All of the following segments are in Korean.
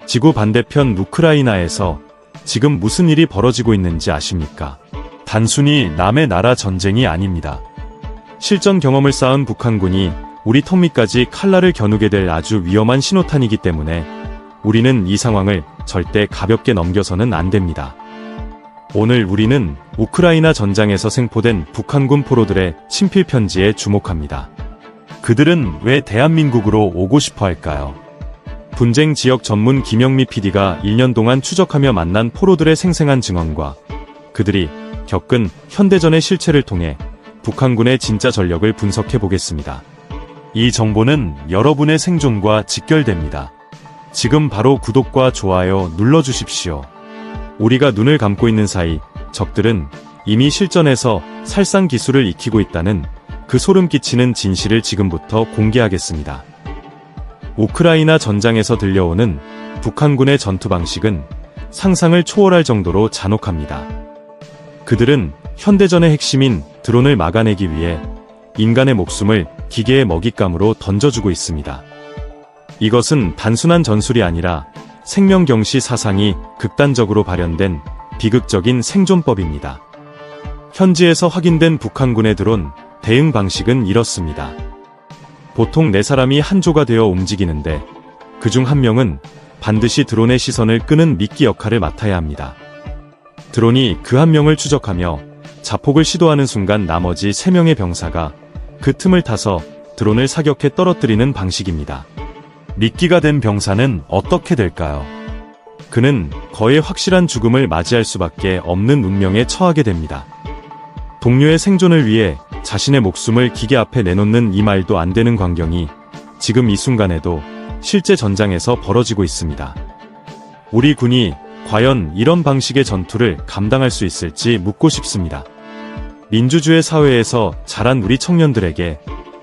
지구 반대편 우크라이나에서 지금 무슨 일이 벌어지고 있는지 아십니까? 단순히 남의 나라 전쟁이 아닙니다. 실전 경험을 쌓은 북한군이 우리 턱밑까지 칼날을 겨누게 될 아주 위험한 신호탄이기 때문에 우리는 이 상황을 절대 가볍게 넘겨서는 안 됩니다. 오늘 우리는 우크라이나 전장에서 생포된 북한군 포로들의 친필 편지에 주목합니다. 그들은 왜 대한민국으로 오고 싶어 할까요? 분쟁 지역 전문 김영미 PD가 1년 동안 추적하며 만난 포로들의 생생한 증언과 그들이 겪은 현대전의 실체를 통해 북한군의 진짜 전력을 분석해 보겠습니다. 이 정보는 여러분의 생존과 직결됩니다. 지금 바로 구독과 좋아요 눌러주십시오. 우리가 눈을 감고 있는 사이 적들은 이미 실전에서 살상 기술을 익히고 있다는 그 소름 끼치는 진실을 지금부터 공개하겠습니다. 우크라이나 전장에서 들려오는 북한군의 전투 방식은 상상을 초월할 정도로 잔혹합니다. 그들은 현대전의 핵심인 드론을 막아내기 위해 인간의 목숨을 기계의 먹잇감으로 던져주고 있습니다. 이것은 단순한 전술이 아니라 생명경시 사상이 극단적으로 발현된 비극적인 생존법입니다. 현지에서 확인된 북한군의 드론 대응 방식은 이렇습니다. 보통 4사람이 한 조가 되어 움직이는데 그중 한 명은 반드시 드론의 시선을 끄는 미끼 역할을 맡아야 합니다. 드론이 그 한 명을 추적하며 자폭을 시도하는 순간 나머지 3명의 병사가 그 틈을 타서 드론을 사격해 떨어뜨리는 방식입니다. 미끼가 된 병사는 어떻게 될까요? 그는 거의 확실한 죽음을 맞이할 수밖에 없는 운명에 처하게 됩니다. 동료의 생존을 위해 자신의 목숨을 기계 앞에 내놓는 이 말도 안 되는 광경이 지금 이 순간에도 실제 전장에서 벌어지고 있습니다. 우리 군이 과연 이런 방식의 전투를 감당할 수 있을지 묻고 싶습니다. 민주주의 사회에서 자란 우리 청년들에게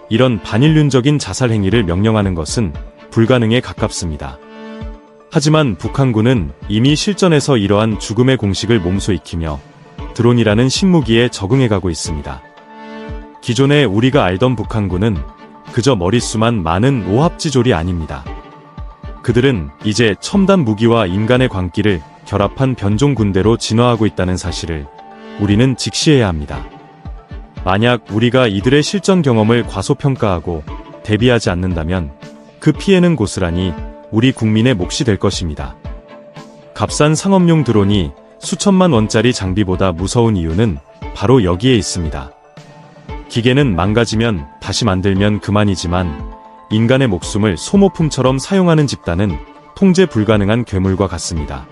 이런 반인륜적인 자살 행위를 명령하는 것은 불가능에 가깝습니다. 하지만 북한군은 이미 실전에서 이러한 죽음의 공식을 몸소 익히며 드론이라는 신무기에 적응해가고 있습니다. 기존에 우리가 알던 북한군은 그저 머릿수만 많은 오합지졸이 아닙니다. 그들은 이제 첨단 무기와 인간의 광기를 결합한 변종 군대로 진화하고 있다는 사실을 우리는 직시해야 합니다. 만약 우리가 이들의 실전 경험을 과소평가하고 대비하지 않는다면 그 피해는 고스란히 우리 국민의 몫이 될 것입니다. 값싼 상업용 드론이 수천만 원짜리 장비보다 무서운 이유는 바로 여기에 있습니다. 기계는 망가지면 다시 만들면 그만이지만 인간의 목숨을 소모품처럼 사용하는 집단은 통제 불가능한 괴물과 같습니다.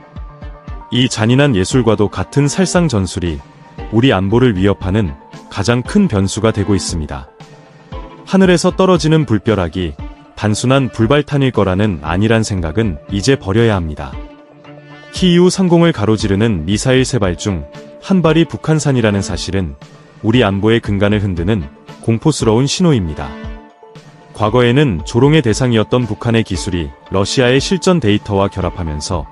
이 잔인한 예술과도 같은 살상 전술이 우리 안보를 위협하는 가장 큰 변수가 되고 있습니다. 하늘에서 떨어지는 불벼락이 단순한 불발탄일 거라는 안일한 생각은 이제 버려야 합니다. 키이우 상공을 가로지르는 미사일 3발 중 한 발이 북한산이라는 사실은 우리 안보의 근간을 흔드는 공포스러운 신호입니다. 과거에는 조롱의 대상이었던 북한의 기술이 러시아의 실전 데이터와 결합하면서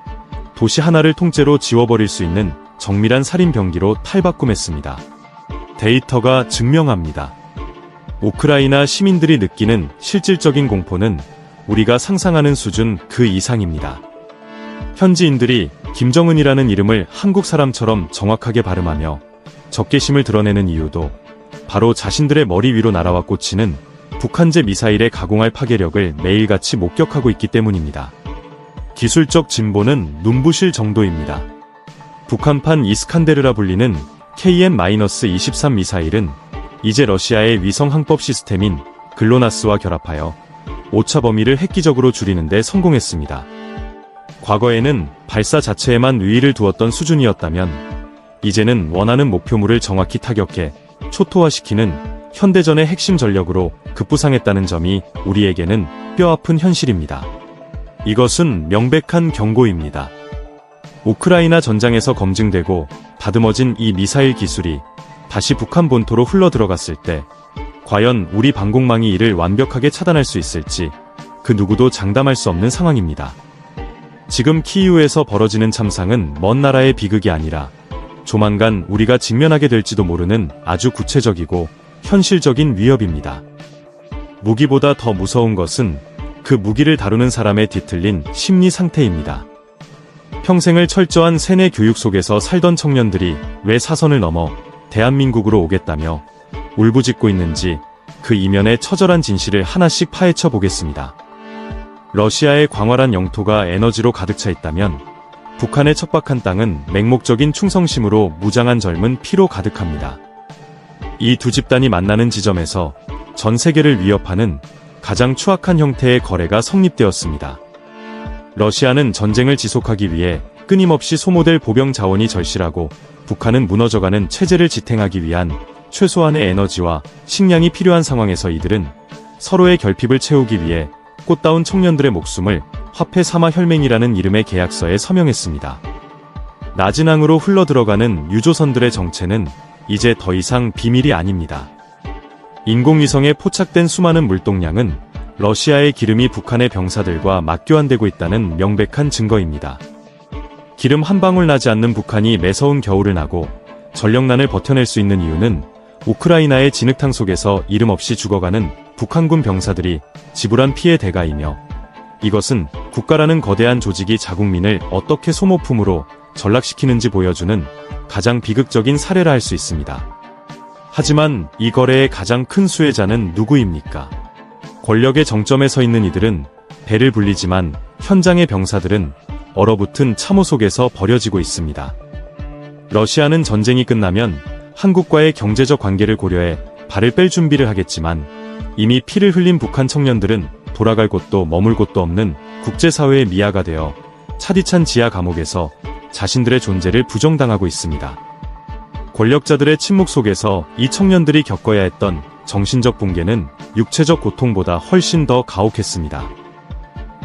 도시 하나를 통째로 지워버릴 수 있는 정밀한 살인 병기로 탈바꿈했습니다. 데이터가 증명합니다. 우크라이나 시민들이 느끼는 실질적인 공포는 우리가 상상하는 수준 그 이상입니다. 현지인들이 김정은이라는 이름을 한국 사람처럼 정확하게 발음하며 적개심을 드러내는 이유도 바로 자신들의 머리 위로 날아와 꽂히는 북한제 미사일의 가공할 파괴력을 매일같이 목격하고 있기 때문입니다. 기술적 진보는 눈부실 정도입니다. 북한판 이스칸데르라 불리는 KN-23 미사일은 이제 러시아의 위성 항법 시스템인 글로나스와 결합하여 오차 범위를 획기적으로 줄이는 데 성공했습니다. 과거에는 발사 자체에만 의의를 두었던 수준이었다면 이제는 원하는 목표물을 정확히 타격해 초토화시키는 현대전의 핵심 전력으로 급부상했다는 점이 우리에게는 뼈아픈 현실입니다. 이것은 명백한 경고입니다. 우크라이나 전장에서 검증되고 다듬어진 이 미사일 기술이 다시 북한 본토로 흘러들어갔을 때 과연 우리 방공망이 이를 완벽하게 차단할 수 있을지 그 누구도 장담할 수 없는 상황입니다. 지금 키이우에서 벌어지는 참상은 먼 나라의 비극이 아니라 조만간 우리가 직면하게 될지도 모르는 아주 구체적이고 현실적인 위협입니다. 무기보다 더 무서운 것은 그 무기를 다루는 사람의 뒤틀린 심리 상태입니다. 평생을 철저한 세뇌 교육 속에서 살던 청년들이 왜 사선을 넘어 대한민국으로 오겠다며 울부짖고 있는지 그 이면의 처절한 진실을 하나씩 파헤쳐 보겠습니다. 러시아의 광활한 영토가 에너지로 가득 차 있다면 북한의 척박한 땅은 맹목적인 충성심으로 무장한 젊은 피로 가득합니다. 이 두 집단이 만나는 지점에서 전 세계를 위협하는 가장 추악한 형태의 거래가 성립되었습니다. 러시아는 전쟁을 지속하기 위해 끊임없이 소모될 보병 자원이 절실하고 북한은 무너져가는 체제를 지탱하기 위한 최소한의 에너지와 식량이 필요한 상황에서 이들은 서로의 결핍을 채우기 위해 꽃다운 청년들의 목숨을 화폐 삼아 혈맹이라는 이름의 계약서에 서명했습니다. 나진항으로 흘러들어가는 유조선들의 정체는 이제 더 이상 비밀이 아닙니다. 인공위성에 포착된 수많은 물동량은 러시아의 기름이 북한의 병사들과 맞교환되고 있다는 명백한 증거입니다. 기름 한 방울 나지 않는 북한이 매서운 겨울을 나고 전력난을 버텨낼 수 있는 이유는 우크라이나의 진흙탕 속에서 이름 없이 죽어가는 북한군 병사들이 지불한 피해 대가이며, 이것은 국가라는 거대한 조직이 자국민을 어떻게 소모품으로 전락시키는지 보여주는 가장 비극적인 사례라 할 수 있습니다. 하지만 이 거래의 가장 큰 수혜자는 누구입니까? 권력의 정점에 서 있는 이들은 배를 불리지만 현장의 병사들은 얼어붙은 참호 속에서 버려지고 있습니다. 러시아는 전쟁이 끝나면 한국과의 경제적 관계를 고려해 발을 뺄 준비를 하겠지만, 이미 피를 흘린 북한 청년들은 돌아갈 곳도 머물 곳도 없는 국제사회의 미아가 되어 차디찬 지하 감옥에서 자신들의 존재를 부정당하고 있습니다. 권력자들의 침묵 속에서 이 청년들이 겪어야 했던 정신적 붕괴는 육체적 고통보다 훨씬 더 가혹했습니다.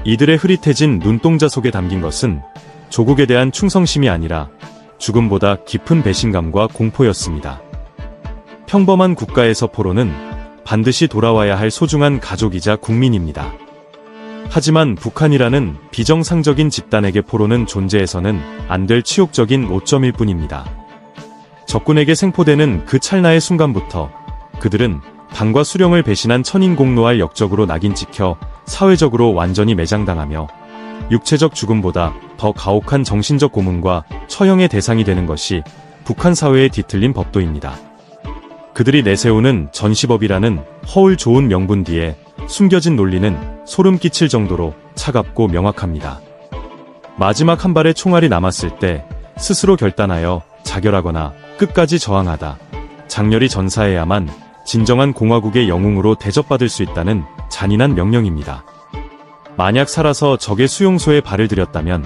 이들의 흐릿해진 눈동자 속에 담긴 것은 조국에 대한 충성심이 아니라 죽음보다 깊은 배신감과 공포였습니다. 평범한 국가에서 포로는 반드시 돌아와야 할 소중한 가족이자 국민입니다. 하지만 북한이라는 비정상적인 집단에게 포로는 존재해서는 안 될 치욕적인 오점일 뿐입니다. 적군에게 생포되는 그 찰나의 순간부터 그들은 당과 수령을 배신한 천인공노할 역적으로 낙인 찍혀 사회적으로 완전히 매장당하며 육체적 죽음보다 더 가혹한 정신적 고문과 처형의 대상이 되는 것이 북한 사회의 뒤틀린 법도입니다. 그들이 내세우는 전시법이라는 허울 좋은 명분 뒤에 숨겨진 논리는 소름 끼칠 정도로 차갑고 명확합니다. 마지막 한 발의 총알이 남았을 때 스스로 결단하여 자결하거나 끝까지 저항하다, 장렬히 전사해야만 진정한 공화국의 영웅으로 대접받을 수 있다는 잔인한 명령입니다. 만약 살아서 적의 수용소에 발을 들였다면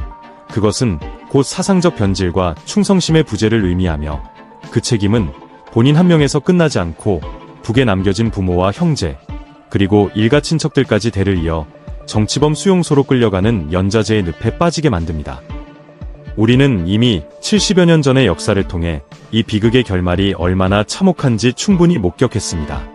그것은 곧 사상적 변질과 충성심의 부재를 의미하며, 그 책임은 본인 한 명에서 끝나지 않고 북에 남겨진 부모와 형제, 그리고 일가 친척들까지 대를 이어 정치범 수용소로 끌려가는 연좌제의 늪에 빠지게 만듭니다. 우리는 이미 70여 년 전의 역사를 통해 이 비극의 결말이 얼마나 참혹한지 충분히 목격했습니다.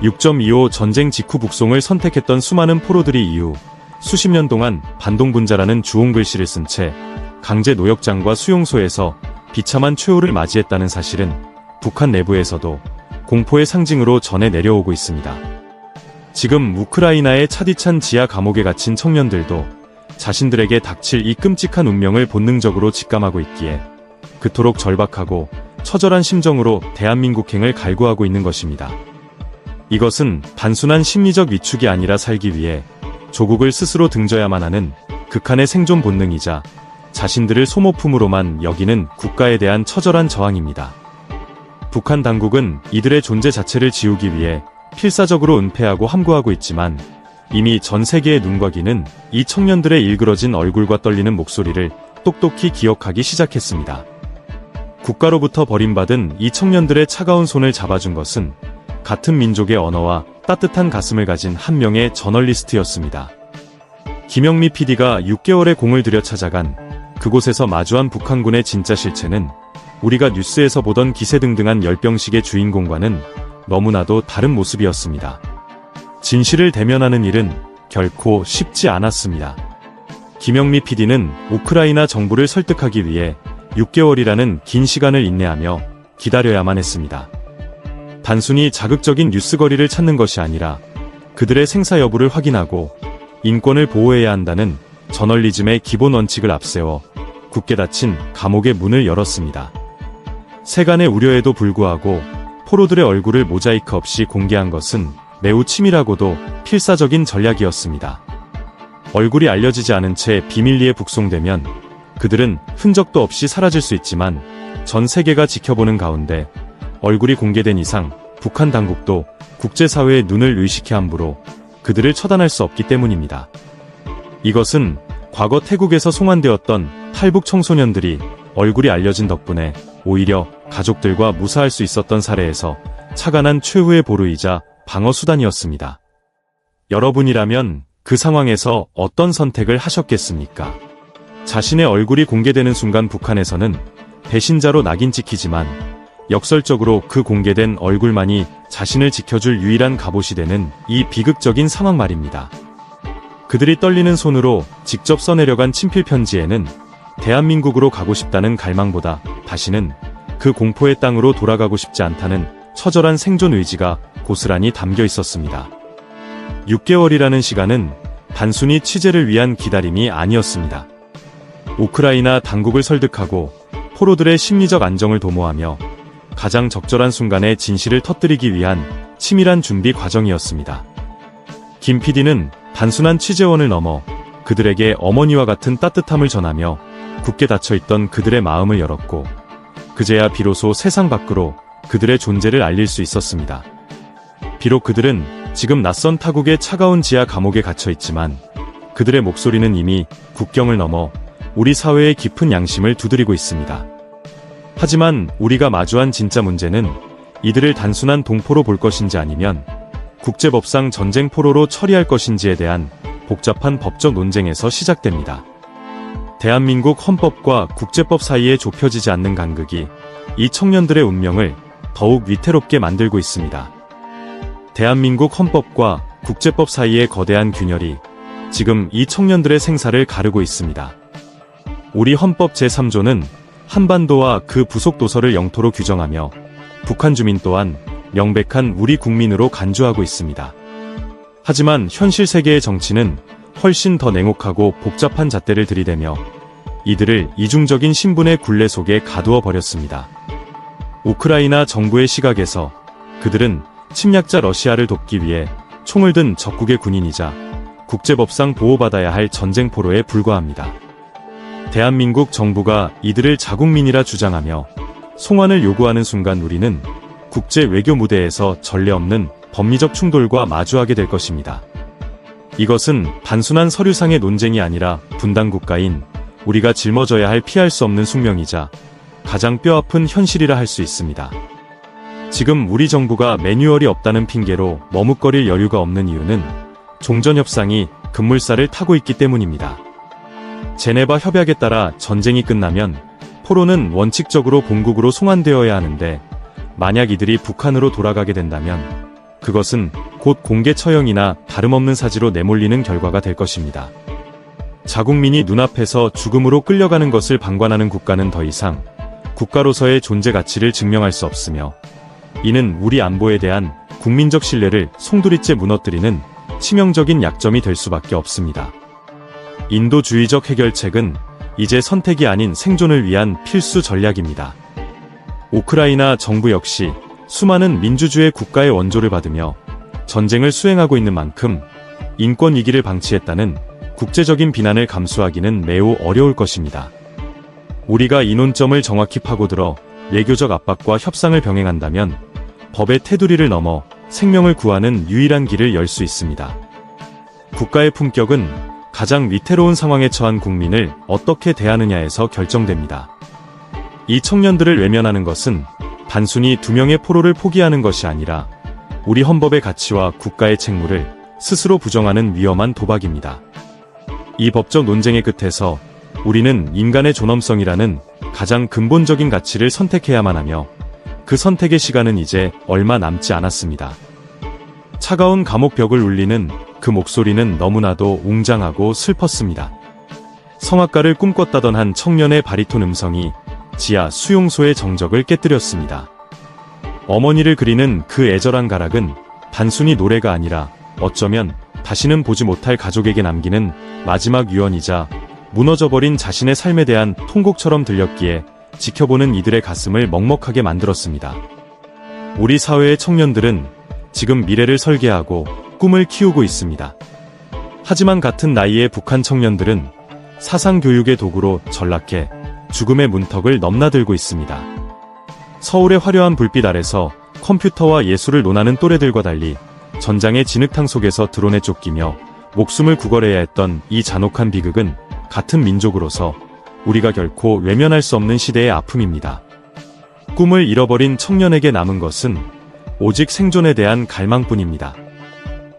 6.25 전쟁 직후 북송을 선택했던 수많은 포로들이 이후 수십 년 동안 반동분자라는 주홍 글씨를 쓴 채 강제 노역장과 수용소에서 비참한 최후를 맞이했다는 사실은 북한 내부에서도 공포의 상징으로 전해 내려오고 있습니다. 지금 우크라이나의 차디찬 지하 감옥에 갇힌 청년들도 자신들에게 닥칠 이 끔찍한 운명을 본능적으로 직감하고 있기에 그토록 절박하고 처절한 심정으로 대한민국행을 갈구하고 있는 것입니다. 이것은 단순한 심리적 위축이 아니라 살기 위해 조국을 스스로 등져야만 하는 극한의 생존 본능이자 자신들을 소모품으로만 여기는 국가에 대한 처절한 저항입니다. 북한 당국은 이들의 존재 자체를 지우기 위해 필사적으로 은폐하고 함구하고 있지만, 이미 전 세계의 눈과 귀는 이 청년들의 일그러진 얼굴과 떨리는 목소리를 똑똑히 기억하기 시작했습니다. 국가로부터 버림받은 이 청년들의 차가운 손을 잡아준 것은 같은 민족의 언어와 따뜻한 가슴을 가진 한 명의 저널리스트였습니다. 김영미 PD가 6개월의 공을 들여 찾아간 그곳에서 마주한 북한군의 진짜 실체는 우리가 뉴스에서 보던 기세등등한 열병식의 주인공과는 너무나도 다른 모습이었습니다. 진실을 대면하는 일은 결코 쉽지 않았습니다. 김영미 PD는 우크라이나 정부를 설득하기 위해 6개월이라는 긴 시간을 인내하며 기다려야만 했습니다. 단순히 자극적인 뉴스거리를 찾는 것이 아니라 그들의 생사 여부를 확인하고 인권을 보호해야 한다는 저널리즘의 기본 원칙을 앞세워 굳게 닫힌 감옥의 문을 열었습니다. 세간의 우려에도 불구하고 포로들의 얼굴을 모자이크 없이 공개한 것은 매우 치밀하고도 필사적인 전략이었습니다. 얼굴이 알려지지 않은 채 비밀리에 북송되면 그들은 흔적도 없이 사라질 수 있지만 전 세계가 지켜보는 가운데 얼굴이 공개된 이상 북한 당국도 국제사회의 눈을 의식해 함부로 그들을 처단할 수 없기 때문입니다. 이것은 과거 태국에서 송환되었던 탈북 청소년들이 얼굴이 알려진 덕분에 오히려 가족들과 무사할 수 있었던 사례에서 착안한 최후의 보루이자 방어 수단이었습니다. 여러분이라면 그 상황에서 어떤 선택을 하셨겠습니까? 자신의 얼굴이 공개되는 순간 북한에서는 배신자로 낙인 찍히지만 역설적으로 그 공개된 얼굴만이 자신을 지켜줄 유일한 갑옷이 되는 이 비극적인 상황 말입니다. 그들이 떨리는 손으로 직접 써내려간 친필 편지에는 대한민국으로 가고 싶다는 갈망보다 다시는 그 공포의 땅으로 돌아가고 싶지 않다는 처절한 생존 의지가 고스란히 담겨 있었습니다. 6개월이라는 시간은 단순히 취재를 위한 기다림이 아니었습니다. 우크라이나 당국을 설득하고 포로들의 심리적 안정을 도모하며 가장 적절한 순간에 진실을 터뜨리기 위한 치밀한 준비 과정이었습니다. 김 PD는 단순한 취재원을 넘어 그들에게 어머니와 같은 따뜻함을 전하며 굳게 닫혀있던 그들의 마음을 열었고 그제야 비로소 세상 밖으로 그들의 존재를 알릴 수 있었습니다. 비록 그들은 지금 낯선 타국의 차가운 지하 감옥에 갇혀있지만 그들의 목소리는 이미 국경을 넘어 우리 사회의 깊은 양심을 두드리고 있습니다. 하지만 우리가 마주한 진짜 문제는 이들을 단순한 동포로 볼 것인지 아니면 국제법상 전쟁 포로로 처리할 것인지에 대한 복잡한 법적 논쟁에서 시작됩니다. 대한민국 헌법과 국제법 사이에 좁혀지지 않는 간극이 이 청년들의 운명을 더욱 위태롭게 만들고 있습니다. 대한민국 헌법과 국제법 사이의 거대한 균열이 지금 이 청년들의 생사를 가르고 있습니다. 우리 헌법 제3조는 한반도와 그 부속 도서를 영토로 규정하며 북한 주민 또한 명백한 우리 국민으로 간주하고 있습니다. 하지만 현실 세계의 정치는 훨씬 더 냉혹하고 복잡한 잣대를 들이대며 이들을 이중적인 신분의 굴레 속에 가두어 버렸습니다. 우크라이나 정부의 시각에서 그들은 침략자 러시아를 돕기 위해 총을 든 적국의 군인이자 국제법상 보호받아야 할 전쟁포로에 불과합니다. 대한민국 정부가 이들을 자국민이라 주장하며 송환을 요구하는 순간 우리는 국제 외교 무대에서 전례 없는 법리적 충돌과 마주하게 될 것입니다. 이것은 단순한 서류상의 논쟁이 아니라 분단 국가인 우리가 짊어져야 할 피할 수 없는 숙명이자 가장 뼈아픈 현실이라 할 수 있습니다. 지금 우리 정부가 매뉴얼이 없다는 핑계로 머뭇거릴 여유가 없는 이유는 종전협상이 급물살을 타고 있기 때문입니다. 제네바 협약에 따라 전쟁이 끝나면 포로는 원칙적으로 본국으로 송환되어야 하는데 만약 이들이 북한으로 돌아가게 된다면 그것은 곧 공개 처형이나 다름없는 사지로 내몰리는 결과가 될 것입니다. 자국민이 눈앞에서 죽음으로 끌려가는 것을 방관하는 국가는 더 이상 국가로서의 존재 가치를 증명할 수 없으며 이는 우리 안보에 대한 국민적 신뢰를 송두리째 무너뜨리는 치명적인 약점이 될 수밖에 없습니다. 인도주의적 해결책은 이제 선택이 아닌 생존을 위한 필수 전략입니다. 우크라이나 정부 역시 수많은 민주주의 국가의 원조를 받으며 전쟁을 수행하고 있는 만큼 인권 위기를 방치했다는 국제적인 비난을 감수하기는 매우 어려울 것입니다. 우리가 이 논점을 정확히 파고들어 외교적 압박과 협상을 병행한다면 법의 테두리를 넘어 생명을 구하는 유일한 길을 열 수 있습니다. 국가의 품격은 가장 위태로운 상황에 처한 국민을 어떻게 대하느냐에서 결정됩니다. 이 청년들을 외면하는 것은 단순히 2명의 포로를 포기하는 것이 아니라 우리 헌법의 가치와 국가의 책무를 스스로 부정하는 위험한 도박입니다. 이 법적 논쟁의 끝에서 우리는 인간의 존엄성이라는 가장 근본적인 가치를 선택해야만 하며 그 선택의 시간은 이제 얼마 남지 않았습니다. 차가운 감옥 벽을 울리는 그 목소리는 너무나도 웅장하고 슬펐습니다. 성악가를 꿈꿨다던 한 청년의 바리톤 음성이 지하 수용소의 정적을 깨뜨렸습니다. 어머니를 그리는 그 애절한 가락은 단순히 노래가 아니라 어쩌면 다시는 보지 못할 가족에게 남기는 마지막 유언이자 무너져버린 자신의 삶에 대한 통곡처럼 들렸기에 지켜보는 이들의 가슴을 먹먹하게 만들었습니다. 우리 사회의 청년들은 지금 미래를 설계하고 꿈을 키우고 있습니다. 하지만 같은 나이의 북한 청년들은 사상교육의 도구로 전락해 죽음의 문턱을 넘나들고 있습니다. 서울의 화려한 불빛 아래서 컴퓨터와 예술을 논하는 또래들과 달리 전장의 진흙탕 속에서 드론에 쫓기며 목숨을 구걸해야 했던 이 잔혹한 비극은 같은 민족으로서 우리가 결코 외면할 수 없는 시대의 아픔입니다. 꿈을 잃어버린 청년에게 남은 것은 오직 생존에 대한 갈망뿐입니다.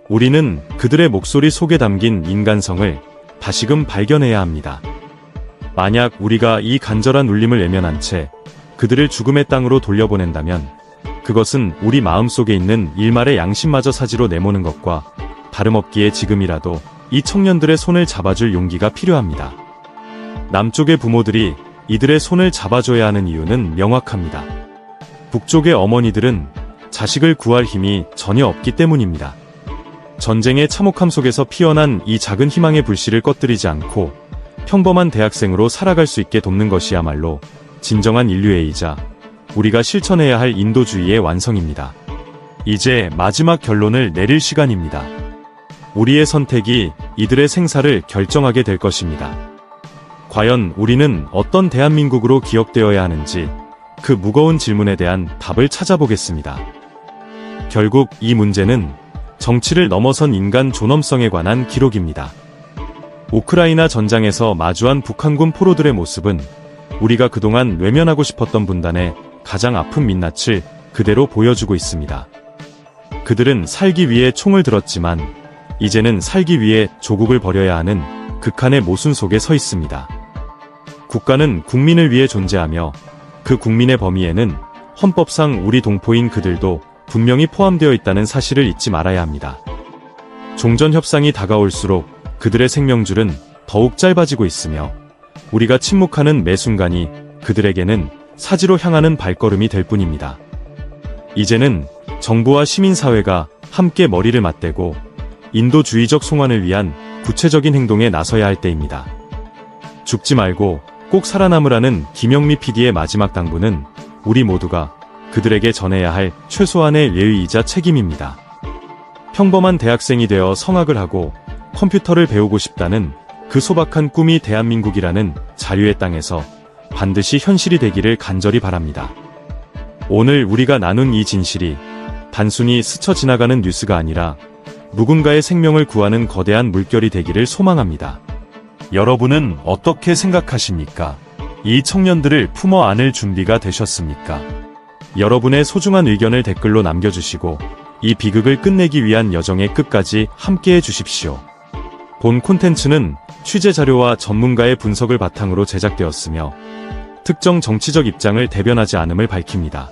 우리는 그들의 목소리 속에 담긴 인간성을 다시금 발견해야 합니다. 만약 우리가 이 간절한 울림을 외면한 채 그들을 죽음의 땅으로 돌려보낸다면 그것은 우리 마음속에 있는 일말의 양심마저 사지로 내모는 것과 다름없기에 지금이라도 이 청년들의 손을 잡아줄 용기가 필요합니다. 남쪽의 부모들이 이들의 손을 잡아줘야 하는 이유는 명확합니다. 북쪽의 어머니들은 자식을 구할 힘이 전혀 없기 때문입니다. 전쟁의 참혹함 속에서 피어난 이 작은 희망의 불씨를 꺼뜨리지 않고 평범한 대학생으로 살아갈 수 있게 돕는 것이야말로 진정한 인류애이자 우리가 실천해야 할 인도주의의 완성입니다. 이제 마지막 결론을 내릴 시간입니다. 우리의 선택이 이들의 생사를 결정하게 될 것입니다. 과연 우리는 어떤 대한민국으로 기억되어야 하는지 그 무거운 질문에 대한 답을 찾아보겠습니다. 결국 이 문제는 정치를 넘어선 인간 존엄성에 관한 기록입니다. 우크라이나 전장에서 마주한 북한군 포로들의 모습은 우리가 그동안 외면하고 싶었던 분단의 가장 아픈 민낯을 그대로 보여주고 있습니다. 그들은 살기 위해 총을 들었지만 이제는 살기 위해 조국을 버려야 하는 극한의 모순 속에 서 있습니다. 국가는 국민을 위해 존재하며 그 국민의 범위에는 헌법상 우리 동포인 그들도 분명히 포함되어 있다는 사실을 잊지 말아야 합니다. 종전협상이 다가올수록 그들의 생명줄은 더욱 짧아지고 있으며 우리가 침묵하는 매 순간이 그들에게는 사지로 향하는 발걸음이 될 뿐입니다. 이제는 정부와 시민사회가 함께 머리를 맞대고 인도주의적 송환을 위한 구체적인 행동에 나서야 할 때입니다. 죽지 말고 꼭 살아남으라는 김영미 PD의 마지막 당부는 우리 모두가 그들에게 전해야 할 최소한의 예의이자 책임입니다. 평범한 대학생이 되어 성악을 하고 컴퓨터를 배우고 싶다는 그 소박한 꿈이 대한민국이라는 자유의 땅에서 반드시 현실이 되기를 간절히 바랍니다. 오늘 우리가 나눈 이 진실이 단순히 스쳐 지나가는 뉴스가 아니라 누군가의 생명을 구하는 거대한 물결이 되기를 소망합니다. 여러분은 어떻게 생각하십니까? 이 청년들을 품어 안을 준비가 되셨습니까? 여러분의 소중한 의견을 댓글로 남겨주시고 이 비극을 끝내기 위한 여정의 끝까지 함께해 주십시오. 본 콘텐츠는 취재 자료와 전문가의 분석을 바탕으로 제작되었으며 특정 정치적 입장을 대변하지 않음을 밝힙니다.